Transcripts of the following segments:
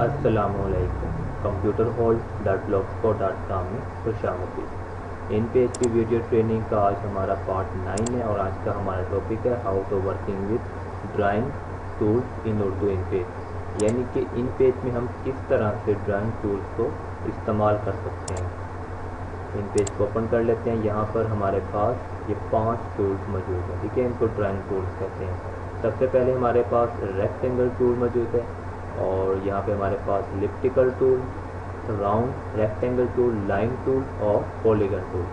अस्सलामुअलैकुम। computerhold.blogspot.com में खुशामदीद। इन page की वीडियो ट्रेनिंग का आज हमारा पार्ट 9 है और आज का हमारा टॉपिक है how to working with drawing tools in Urdu InPage, यानी कि इन पेज में हम किस तरह से ड्राइंग टूल्स को इस्तेमाल कर सकते हैं। इन पेज को ओपन कर लेते हैं। यहाँ पर हमारे पास ये 5 टूल्स मौजूद हैं, ठीक है। इनको ड्राइंग टूल्स कहते हैं। सबसे पहले हमारे पास रेक्टेंगल टूल मौजूद है और यहाँ पे हमारे पास elliptical tool, round, rectangle tool, line tool और पॉलीगन टूल।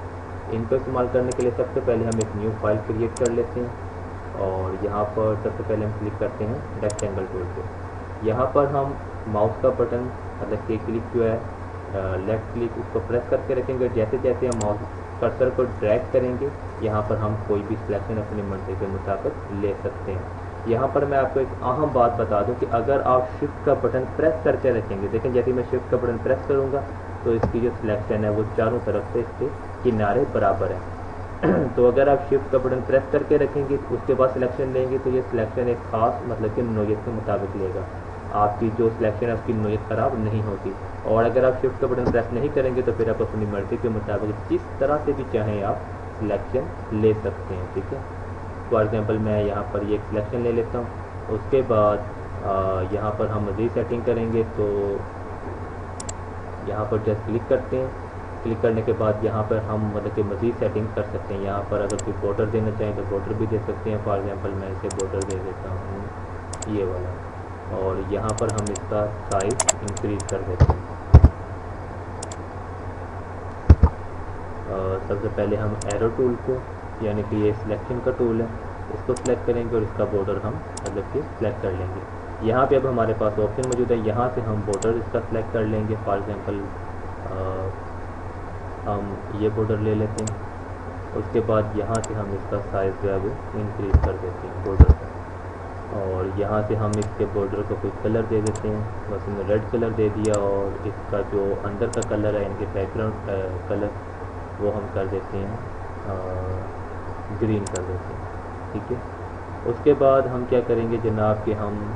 इनको इस्तेमाल करने के लिए सबसे पहले हम एक न्यू फाइल क्रिएट कर लेते हैं और यहाँ पर सबसे पहले हम क्लिक करते हैं रेक्टेंगल टूल पे। यहाँ पर हम माउस का बटन मतलब कि क्लिक जो है लेफ्ट क्लिक उसको प्रेस करके रखेंगे। जैसे जैसे हम माउस कर्सर को ड्रैग करेंगे यहाँ पर हम कोई भी सिलेक्शन अपनी मर्जी के मुताबिक ले सकते हैं। यहाँ पर मैं आपको एक अहम बात बता दूं कि अगर आप शिफ्ट का बटन प्रेस करके रखेंगे, देखें जैसे मैं शिफ्ट का बटन प्रेस करूँगा तो इसकी जो सिलेक्शन है वो चारों तरफ से इसके किनारे बराबर है। तो अगर आप शिफ्ट का बटन प्रेस करके रखेंगे उसके बाद सिलेक्शन लेंगे तो ये सिलेक्शन एक खास मतलब कि नोयत के मुताबिक लेगा। आपकी जो सिलेक्शन है उसकी नोयत ख़राब नहीं होती। और अगर आप शिफ्ट का बटन प्रेस नहीं करेंगे तो फिर आप अपनी मर्ज़ी के मुताबिक जिस तरह से भी चाहें आप सिलेक्शन ले सकते हैं, ठीक है। फॉर एग्जांपल मैं यहाँ पर ये सिलेक्शन ले लेता हूँ। उसके बाद यहाँ पर हम मज़ीद सेटिंग करेंगे तो यहाँ पर जस्ट क्लिक करते हैं। क्लिक करने के बाद यहाँ पर हम मतलब कि मज़ीद सेटिंग कर सकते हैं। यहाँ पर अगर कोई बॉर्डर देना चाहें तो बॉर्डर भी दे सकते हैं। फॉर एग्जांपल मैं इसे बॉर्डर दे देता हूँ ये वाला और यहाँ पर हम इसका साइज इंक्रीज कर देते हैं। सबसे पहले हम एरो टूल को यानी कि ये सिलेक्शन का टूल है इसको सिलेक्ट करेंगे और इसका बॉर्डर हम मतलब कि सिलेक्ट कर लेंगे। यहाँ पे अब हमारे पास ऑप्शन मौजूद है, यहाँ से हम बॉर्डर इसका सिलेक्ट कर लेंगे। फॉर एग्जांपल हम ये बॉर्डर ले लेते हैं। उसके बाद यहाँ से हम इसका साइज़ जो है वो इंक्रीज कर देते हैं बॉर्डर का और यहाँ से हम इसके बॉर्डर को कोई कलर दे देते हैं। बस हमने रेड कलर दे दिया और इसका जो अंदर का कलर है इनके बैकग्राउंड कलर वो हम कर देते हैं ग्रीन कर देते हैं, ठीक है। उसके बाद हम क्या करेंगे जनाब कि हम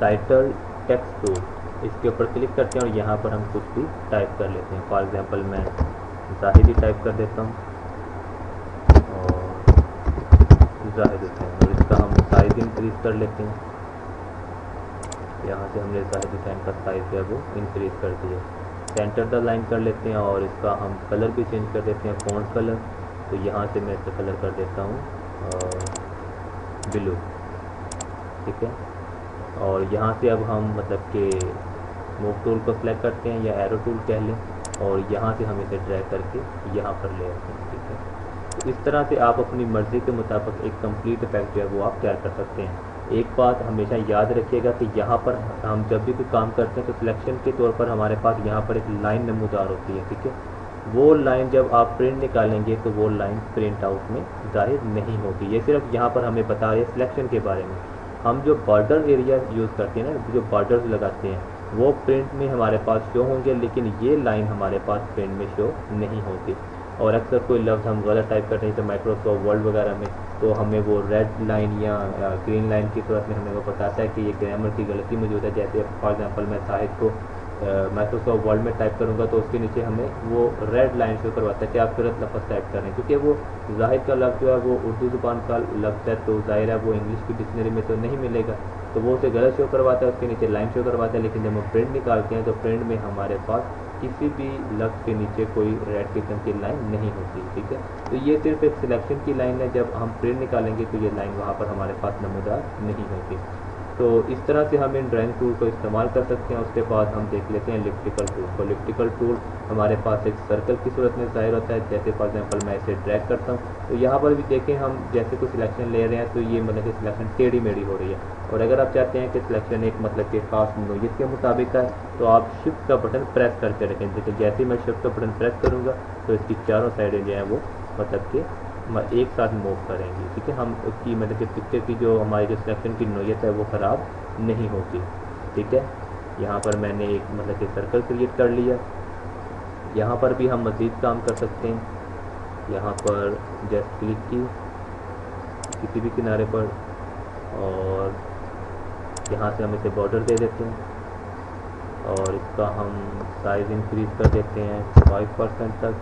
टाइटल टेक्स्ट टूल इसके ऊपर क्लिक करते हैं और यहाँ पर हम कुछ भी टाइप कर लेते हैं। फॉर एग्जांपल मैं जाहिद ही टाइप कर देता हूँ और जाहिद हुसैन और इसका हम साइज़ इंक्रीज कर लेते हैं। यहाँ से हमने जाहिद हुसैन का साइज़ जो है वो इंक्रीज कर दिया। सेंटर द लाइन कर लेते हैं और इसका हम कलर भी चेंज कर देते हैं, फ़ॉन्ट कलर। तो यहाँ से मैं इसका कलर कर देता हूँ ब्लू, ठीक है। और यहाँ से अब हम मतलब कि मूव टूल को सिलेक्ट करते हैं या एरो टूल कह लें और यहाँ से हम इसे ड्रैग करके यहाँ पर ले आते हैं, ठीक है। तो इस तरह से आप अपनी मर्ज़ी के मुताबिक एक कंप्लीट इफेक्ट जो है वो आप तैयार कर सकते हैं। एक बात हमेशा याद रखिएगा कि यहाँ पर हम जब भी कोई काम करते हैं तो सिलेक्शन के तौर पर हमारे पास यहाँ पर एक लाइन नमूदार होती है, ठीक है। वो लाइन जब आप प्रिंट निकालेंगे तो वो लाइन प्रिंट आउट में ज़ाहिर नहीं होती। ये सिर्फ यहाँ पर हमें बता रहे हैं सिलेक्शन के बारे में। हम जो बॉर्डर एरिया यूज़ करते हैं ना, जो बॉर्डर्स लगाते हैं वो प्रिंट में हमारे पास शो होंगे, लेकिन ये लाइन हमारे पास प्रिंट में शो नहीं होती। और अक्सर कोई लफ्ज़ हम गलत टाइप करते हैं तो माइक्रोसॉफ्ट वर्ड वगैरह में तो हमें वो रेड लाइन या ग्रीन लाइन की सूरत में हमें वो बताता है कि ये ग्रामर की गलती मौजूद है। जैसे फॉर एग्जांपल मैं साहिद को माइक्रोसॉफ्ट वर्ड में टाइप करूँगा तो उसके नीचे हमें वो रेड लाइन शो करवाता है कि आप गलत लफ्ज़ टाइप कर रहे हैं, क्योंकि वो जाहिद का लफ्ज़ जो है वो उर्दू ज़ुबान का लफ्ज़ है तो ज़ाहिर है वो इंग्लिश की डिक्शनरी में तो नहीं मिलेगा, तो वो उसे गलत शो करवाता है, उसके नीचे लाइन शो करवाता है। लेकिन जब हम प्रिंट निकालते हैं तो प्रिंट में हमारे पास किसी भी लफ्ज़ के नीचे कोई रेड किस्म की लाइन नहीं होती, ठीक है। तो ये सिर्फ एक सिलेक्शन की लाइन है, जब हम प्रिंट निकालेंगे तो ये लाइन वहाँ पर हमारे पास नमूदार नहीं होती। तो इस तरह से हम इन ड्राइंग टूल को इस्तेमाल कर सकते हैं। उसके बाद हम देख लेते हैं एलिप्टिकल टूल को। एलिप्टिकल टूल हमारे पास एक सर्कल की सूरत में ज़ाहिर होता है। जैसे फॉर एग्जांपल मैं इसे ड्रैग करता हूँ तो यहाँ पर भी देखें हम जैसे कोई सिलेक्शन ले रहे हैं तो ये मतलब कि सिलेक्शन टेढ़ी मेढ़ी हो रही है। और अगर आप चाहते हैं कि सिलेक्शन एक मतलब कि खास नोयत के मुताबिक है तो आप शिफ्ट का बटन प्रेस करके रखें। देखिए जैसे ही मैं शिफ्ट का बटन प्रेस करूँगा तो इसकी चारों साइडें जो हैं वो मतलब कि एक साथ मूव करेंगी, ठीक है। हम उसकी मतलब कि पिक्चर की जो हमारी जो सिलेक्शन की नोयत है वो ख़राब नहीं होती, ठीक है। यहाँ पर मैंने एक मतलब कि सर्कल क्रिएट कर लिया। यहाँ पर भी हम मज़ीद काम कर सकते हैं। यहाँ पर जस्ट क्लिक की किसी भी किनारे पर और यहाँ से हम इसे बॉर्डर दे देते हैं और इसका हम साइज़ इंक्रीज़ कर देते हैं 5% तक।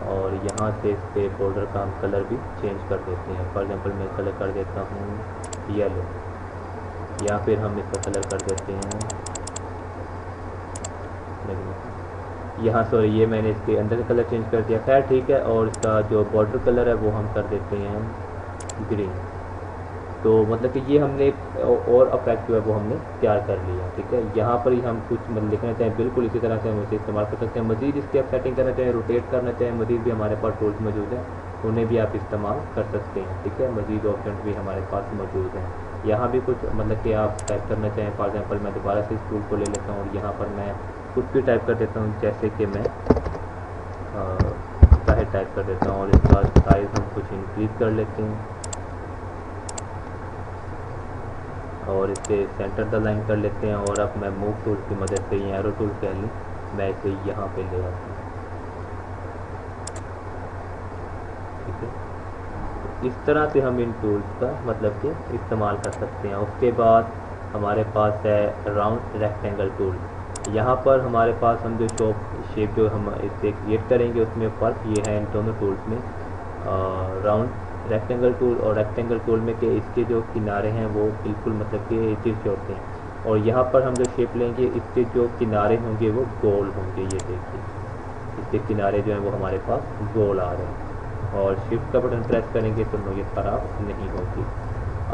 और यहाँ से इस पे बॉर्डर का हम कलर भी चेंज कर देते हैं। फॉर एग्जांपल मैं कलर कर देता हूँ येलो, या फिर हम इसका कलर कर देते हैं, यहाँ सॉरी ये मैंने इसके अंदर का कलर चेंज कर दिया, खैर ठीक है। और इसका जो बॉर्डर कलर है वो हम कर देते हैं ग्रीन। तो मतलब कि ये हमने एक और अफेक्ट जो है वो हमने तैयार कर लिया, ठीक है। यहाँ पर ही हम कुछ मतलब लिखना चाहें बिल्कुल इसी तरह से हम इसे इस्तेमाल कर सकते हैं। मज़ीद इसकी आप सेटिंग करना चाहें, रोटेट करना चाहें, मज़ीद भी हमारे पास टूल्स मौजूद हैं, उन्हें भी आप इस्तेमाल कर सकते हैं, ठीक है। मज़ीद ऑप्शन भी हमारे पास मौजूद हैं। यहाँ भी कुछ मतलब कि आप टाइप करना चाहें, फॉर एग्जाम्पल मैं दोबारा से इस टूल को ले लेता हूँ और यहाँ पर मैं कुछ भी टाइप कर देता हूँ, जैसे कि मैं साइज टाइप कर देता हूँ और इसका साइज़ हम कुछ इंक्रीज़ कर लेते हैं और इसे सेंटर द लाइन कर लेते हैं। और अब मैं मूव टूल की मदद से, या एरो टूल कह लें, मैं इसे यहाँ पे ले आता हूँ, ठीक है। तो इस तरह से हम इन टूल्स का मतलब कि इस्तेमाल कर सकते हैं। उसके बाद हमारे पास है राउंड रेक्टेंगल टूल। यहाँ पर हमारे पास हम जो शेप जो हम इससे क्रिएट करेंगे उसमें फ़र्क ये है इन दोनों टूल्स में, राउंड रेक्टेंगल टूल और रेक्टेंगल टूल में कि इसके जो किनारे हैं वो बिल्कुल मतलब कि तिरछे होते हैं, और यहाँ पर हम जो शेप लेंगे इसके जो किनारे होंगे वो गोल होंगे। ये देखिए इसके किनारे जो हैं वो हमारे पास गोल आ रहे हैं, और शिफ्ट का बटन प्रेस करेंगे तो ये ख़राब नहीं होगी।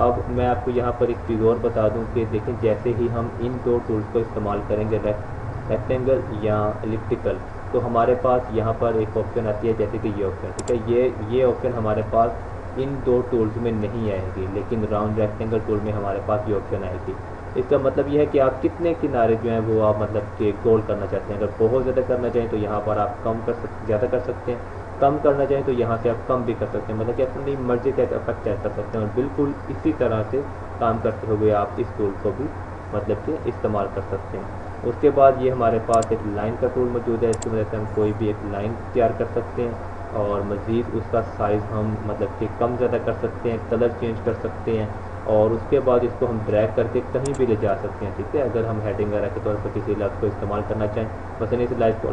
अब मैं आपको यहाँ पर एक चीज़ और बता दूँ कि देखें, जैसे ही हम इन दो टूल्स को इस्तेमाल करेंगे, रेक्टेंगल या एलिप्टिकल, तो हमारे पास यहाँ पर एक ऑप्शन आती है जैसे कि ये ऑप्शन, ठीक है। ये ऑप्शन हमारे पास इन दो टूल्स में नहीं आएगी, लेकिन राउंड रेक्टेंगल टूल में हमारे पास ये ऑप्शन आएगी। इसका मतलब यह है कि आप कितने किनारे जो हैं वो आप मतलब कि गोल करना चाहते हैं। अगर बहुत ज़्यादा करना चाहें तो यहाँ पर आप कम कर सकते, ज़्यादा कर सकते हैं। कम करना चाहें तो यहाँ से आप कम भी कर सकते हैं, मतलब कि अपनी मर्जी का इफेक्ट तय कर सकते हैं। और बिल्कुल इसी तरह से काम करते हुए आप इस टूल को भी मतलब कि इस्तेमाल कर सकते हैं। उसके बाद ये हमारे पास एक लाइन का टूल मौजूद है, इसकी मदद से हम कोई भी एक लाइन तैयार कर सकते हैं और मज़ीद उसका साइज़ हम मतलब कि कम ज़्यादा कर सकते हैं, कलर चेंज कर सकते हैं, और उसके बाद इसको हम ड्रैग करके कहीं भी ले जा सकते हैं, ठीक है। अगर हम हेडिंग वगैरह के तौर पर किसी लफ्ज़ को इस्तेमाल करना चाहें, मसलन इस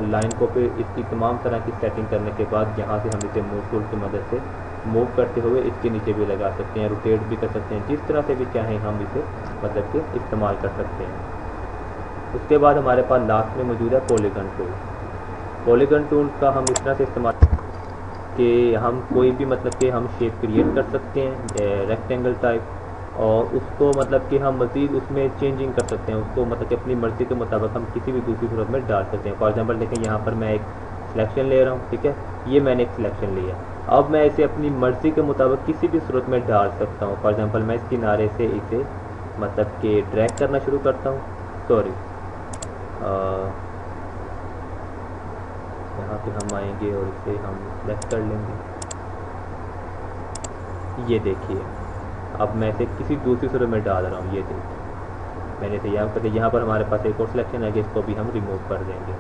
लाइन को फिर इसकी तमाम तरह की सेटिंग करने के बाद यहाँ से हम इसे मूव टूल की मदद से मूव करते हुए इसके नीचे भी लगा सकते हैं, रोटेट भी कर सकते हैं, जिस तरह से भी चाहें हम इसे मतलब कि इस्तेमाल कर सकते हैं। उसके बाद हमारे पास लास्ट में मौजूद है पॉलीगन टूल। पॉलीगन टूल का हम इस तरह से इस्तेमाल कि हम कोई भी मतलब कि हम शेप क्रिएट कर सकते हैं रेक्टेंगल टाइप, और उसको मतलब कि हम मज़ीद उसमें चेंजिंग कर सकते हैं, उसको मतलब कि अपनी मर्ज़ी के मुताबिक हम किसी भी दूसरी सूरत में डाल सकते हैं। फॉर एग्जांपल देखें, यहाँ पर मैं एक सिलेक्शन ले रहा हूँ, ठीक है। ये मैंने एक सिलेक्शन लिया, अब मैं इसे अपनी मर्ज़ी के मुताबिक किसी भी सूरत में डाल सकता हूँ। फॉर एग्जांपल मैं इस किनारे से इसे मतलब कि ड्रैग करना शुरू करता हूँ, सॉरी यहाँ पे हम आएंगे और इसे हम सेलेक्ट कर लेंगे। ये देखिए अब मैं इसे किसी दूसरी सूरत में डाल रहा हूँ, ये देखिए मैंने इसे यहाँ कर, यहाँ पर हमारे पास एक और सिलेक्शन है कि इसको भी हम रिमूव कर देंगे,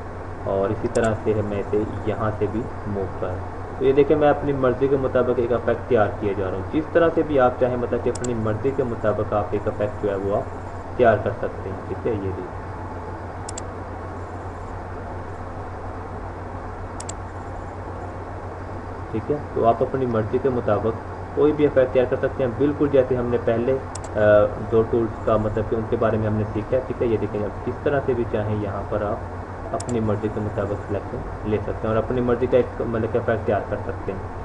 और इसी तरह से मैं इसे यहाँ से भी मूव कर। तो ये देखिए मैं अपनी मर्ज़ी के मुताबिक एक इफेक्ट तैयार किए जा रहा हूँ। जिस तरह से भी आप चाहें मतलब कि अपनी मर्ज़ी के मुताबिक आप एक इफेक्ट जो है वो आप तैयार कर सकते हैं, ठीक है। ये देखिए ठीक है, तो आप अपनी मर्ज़ी के मुताबिक कोई भी इफेक्ट तैयार कर सकते हैं, बिल्कुल जैसे हमने पहले दो टूल्स का मतलब कि उनके बारे में हमने सीखा है, ठीक है। ये देखें आप किस तरह से भी चाहें यहाँ पर आप अपनी मर्ज़ी के मुताबिक सिलेक्शन ले सकते हैं और अपनी मर्ज़ी का एक मतलब कि इफेक्ट तैयार कर सकते हैं।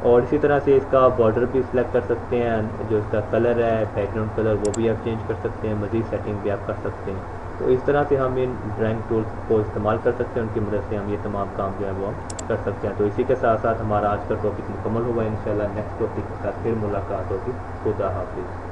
और इसी तरह से इसका बॉर्डर भी सिलेक्ट कर सकते हैं, जो इसका कलर है बैकग्राउंड कलर वो भी आप चेंज कर सकते हैं, मज़ीद सेटिंग भी आप कर सकते हैं। तो इस तरह से हम इन ड्राइंग टूल्स को इस्तेमाल कर सकते हैं, उनकी मदद से हम ये तमाम काम जो है वो हम कर सकते हैं। तो इसी के साथ साथ हमारा आज का टॉपिक मुकम्मल हुआ। इंशाल्लाह नेक्स्ट टॉपिक के साथ फिर मुलाकात होगी। खुदा हाफिज़।